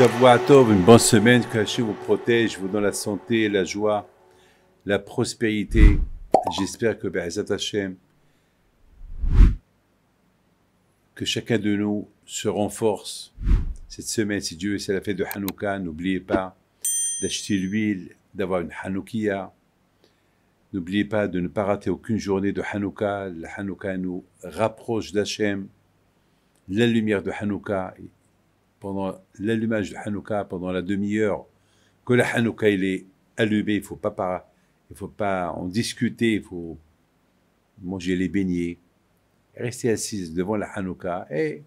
Shavua Tov, une bonne semaine, que Hachem vous protège, vous donne la santé, la joie, la prospérité. J'espère que Be'ezat Hachem, que chacun de nous se renforce cette semaine, si Dieu, c'est la fête de Hanouka. N'oubliez pas d'acheter l'huile, d'avoir une Hanoukia. N'oubliez pas de ne pas rater aucune journée de Hanouka. La Hanouka nous rapproche d'Hachem. La lumière de Hanouka, pendant l'allumage de Hanouka, pendant la demi-heure que la Hanouka il est allumé, il faut pas en discuter, il faut manger les beignets, rester assis devant la Hanouka et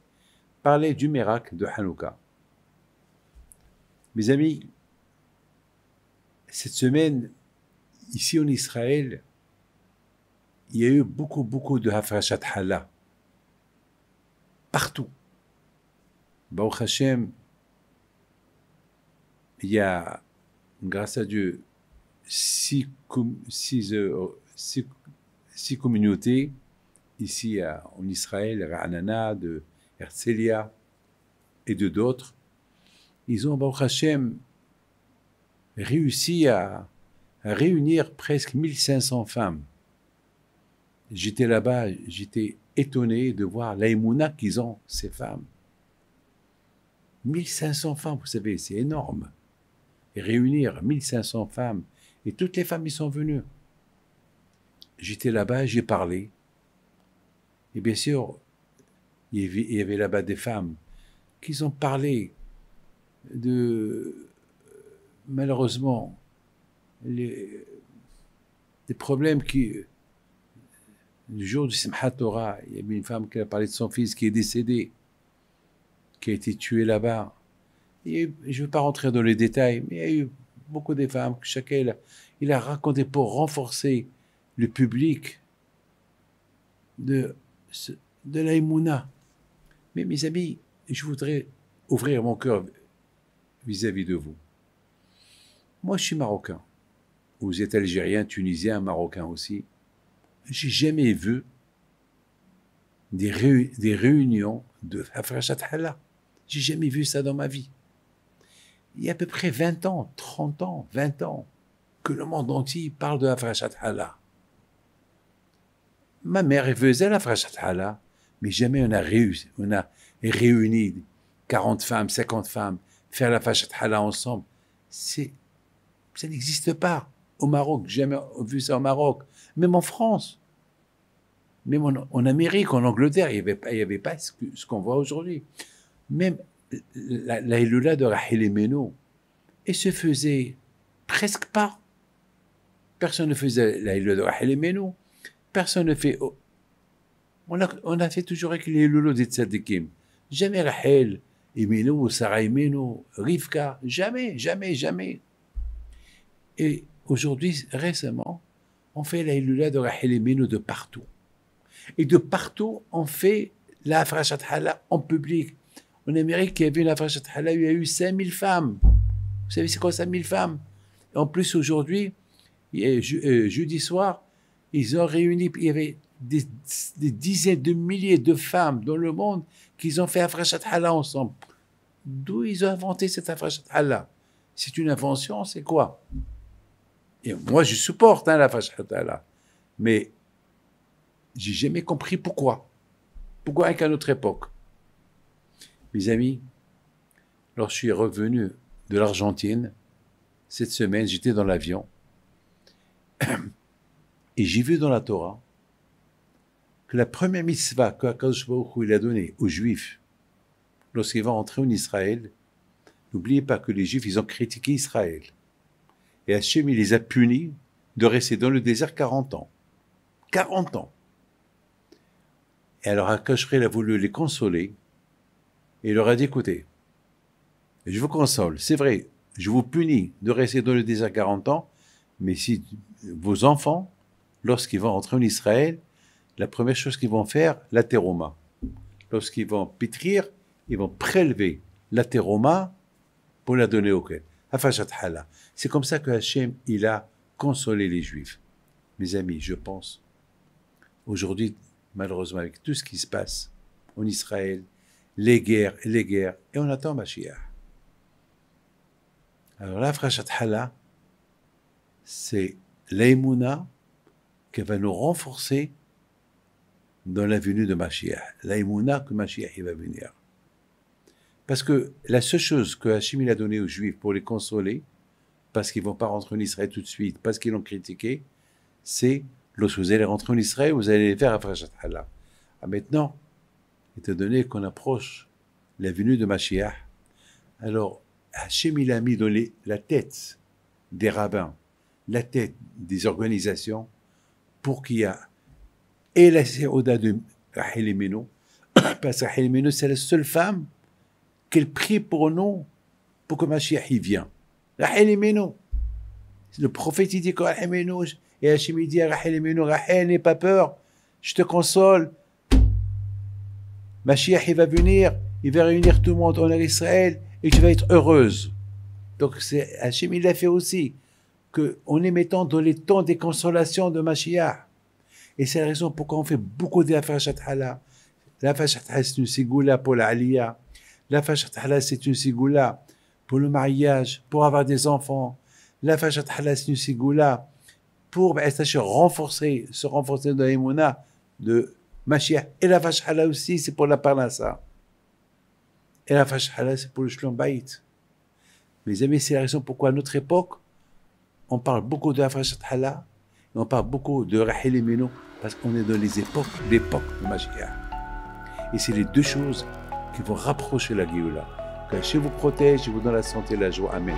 parler du miracle de Hanouka. Mes amis, cette semaine, ici en Israël, il y a eu beaucoup de Hafrashat Hala. Partout. Baruch Hashem, il y a, grâce à Dieu, six communautés ici en Israël, Ra'anana, de Herzliya et de d'autres. Ils ont, Baruch Hashem, réussi à réunir presque 1500 femmes. J'étais là-bas, j'étais étonné de voir l'aïmouna qu'ils ont, ces femmes. 1500 femmes, vous savez, c'est énorme. Et réunir 1500 femmes, et toutes les femmes y sont venues. J'étais là-bas, j'ai parlé. Et bien sûr, il y avait là-bas des femmes qui ont parlé de, malheureusement, des problèmes qui... Le jour du Simchat Torah, il y avait une femme qui a parlé de son fils qui est décédé, qui a été tué là-bas. Et je ne veux pas rentrer dans les détails, mais il y a eu beaucoup de femmes, chacun il a raconté pour renforcer le public de l'aïmouna. Mais mes amis, je voudrais ouvrir mon cœur vis-à-vis de vous. Moi, je suis marocain. Vous êtes algérien, tunisien, marocain aussi. J'ai jamais vu des réunions de Hafrashat Hala. J'ai jamais vu ça dans ma vie. Il y a à peu près 20 ans, 30 ans, 20 ans que le monde entier parle de Hafrashat Hala. Ma mère elle faisait la Hafrashat Hala, mais jamais on a réuni 40 femmes, 50 femmes, faire la Hafrashat Hala ensemble. Ça n'existe pas au Maroc. J'ai jamais vu ça au Maroc. Même en France, même en Amérique, en Angleterre, il n'y avait pas ce qu'on voit aujourd'hui. Même la Hilula de Rahel Meno, elle se faisait presque pas. Personne ne faisait la Hilula de Rahel Meno. Personne ne fait... On a fait toujours avec les Hilulos des Tzadikim. Jamais Rahel Meno, Sarah Meno, Rivka, jamais. Et aujourd'hui, récemment, on fait la Hilula de Rahel Meno de partout. Et de partout, on fait la Hafrashat Hala en public. En Amérique, il y avait une Hafrashat Hala, il y a eu 5000 femmes. Vous savez, c'est quoi 5000 femmes? Et en plus, aujourd'hui, jeudi soir, ils ont réuni, il y avait des dizaines de milliers de femmes dans le monde qui ont fait Hafrashat Hala ensemble. D'où ils ont inventé cette Hafrashat Hala? C'est une invention, c'est quoi? Et moi, je supporte la Hafrashat Hala. Mais j'ai jamais compris pourquoi. Pourquoi qu'à notre époque? Mes amis, lorsque je suis revenu de l'Argentine, cette semaine, j'étais dans l'avion et j'ai vu dans la Torah que la première mitzvah qu'Akadosh Baruch Hu a donnée aux Juifs lorsqu'ils vont entrer en Israël, n'oubliez pas que les Juifs, ils ont critiqué Israël. Et Hachem, il les a punis de rester dans le désert 40 ans. 40 ans. Et alors Akadosh Baruch Hu a voulu les consoler. Et il leur a dit, écoutez, je vous console, c'est vrai, je vous punis de rester dans le désert 40 ans, mais si vos enfants, lorsqu'ils vont rentrer en Israël, la première chose qu'ils vont faire, la teroma. Lorsqu'ils vont pétrir, ils vont prélever la teroma pour la donner au Kohen. Hafrashat Hala. C'est comme ça que Hachem, il a consolé les Juifs. Mes amis, je pense, aujourd'hui, malheureusement, avec tout ce qui se passe en Israël, les guerres, et on attend Mashiach. Alors la Frachat Hala, c'est l'aïmouna qui va nous renforcer dans la venue de Mashiach. L'aïmouna que Mashiach il va venir. Parce que la seule chose que Hachim il a donnée aux Juifs pour les consoler, parce qu'ils ne vont pas rentrer en Israël tout de suite, parce qu'ils l'ont critiqué, c'est lorsque vous allez rentrer en Israël, vous allez les faire à Frachat Hala. Maintenant, étant donné qu'on approche la venue de Mashiach, alors Hachem il a mis dans la tête des rabbins, la tête des organisations, pour qu'il y ait et la séouda de Rachel Imenu, parce que Rachel Imenu c'est la seule femme qu'elle prie pour nous, pour que Mashiach y vienne. Rachel Imenu, le prophète il dit que Rachel Imenu, et Hachem il dit à Rachel Imenu, Rachel n'aie pas peur, je te console, Mashiach il va venir, il va réunir tout le monde en Israël, et tu vas être heureuse. Donc Hachem il l'a fait aussi, qu'en est mettant dans les temps des consolations de Mashiach. Et c'est la raison pourquoi on fait beaucoup de la Frachat Hala. La Frachat Hala c'est une sigoula pour la Aliyah. La Frachat Hala c'est une sigoula pour le mariage, pour avoir des enfants. La Frachat Hala c'est une sigoula pour se renforcer dans l'Emouna de Mashiach. Et la Frachat Hala aussi c'est pour la Parnassa. Et la Frachat Hala c'est pour le Shlom Bayit. Mes amis, c'est la raison pourquoi à notre époque, on parle beaucoup de la Frachat Hala, et on parle beaucoup de Rachel Imenu, parce qu'on est dans l'époque de Mashiach. Et c'est les deux choses qui vont rapprocher la Géoula. Que Hachem vous protège et vous donne la santé et la joie. Amen.